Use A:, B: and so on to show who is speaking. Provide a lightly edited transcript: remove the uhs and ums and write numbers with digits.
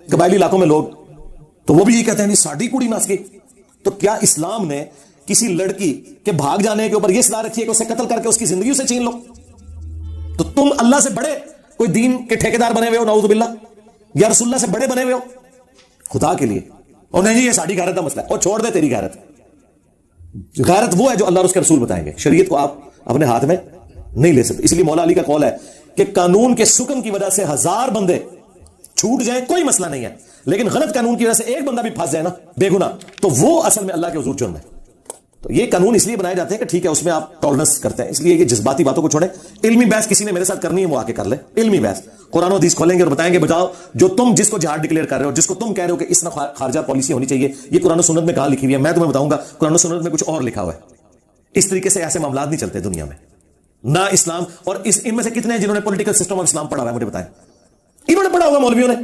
A: قبائلی علاقوں میں لوگ تو وہ بھی یہ کہتے ہیں نہیں ساڑی کوڑی ناس کے. تو کیا اسلام نے کسی لڑکی کے بھاگ جانے کے اوپر یہ صلاح رکھی ہے کہ اسے قتل کر کے اس کی زندگی سے چھین لو؟ تو تم اللہ سے بڑے کوئی دین کے ٹھیکیدار بنے ہوئے ہو نعوذ باللہ، یا رسول اللہ سے بڑے بنے ہوئے ہو خدا کے لیے. اور نہیں یہ ساڑی غیرت کا مسئلہ ہے، اور چھوڑ دے تیری غیرت. غیرت وہ ہے جو اللہ اور اس کے رسول بتائیں گے، شریعت کو آپ اپنے ہاتھ میں نہیں لے سکتے. اس لیے مولا علی کا قول ہے کہ قانون کے سکن کی وجہ سے 1000 بندے چھوٹ جائیں کوئی مسئلہ نہیں ہے، لیکن غلط قانون کی وجہ سے ایک بندہ بھی پھنس جائے نا بے گناہ، تو وہ اصل میں اللہ کے حضور جرم ہے. تو یہ قانون اس لیے بنائے جاتے ہیں کہ ٹھیک ہے اس میں آپ ٹالرنس کرتے ہیں، اس لیے یہ جذباتی باتوں کو چھوڑیں. علمی بحث کسی نے میرے ساتھ کرنی ہے وہ آ کے کر لے، علمی بحث قرآن و حدیث کھولیں گے اور بتائیں گے بتاؤ جو تم جس کو جہاد ڈکلیئر کر رہے ہو، جس کو تم کہہ رہے ہو کہ اس طرح خارجہ پالیسی ہونی چاہیے، یہ قرآن و سنت میں کہاں لکھی ہوئی ہے؟ میں تمہیں بتاؤں گا قرآن و سنت میں کچھ اور لکھا ہوا ہے. اس طریقے سے ایسے معاملات نہیں چلتے دنیا میں، نہ اسلام. اور ان میں سے کتنے ہیں جنہوں نے پولیٹیکل سسٹم آف اسلام پڑھا ہوا ہے؟ مجھے بتائیں، انہوں نے پڑھا ہوگا مولویوں نے.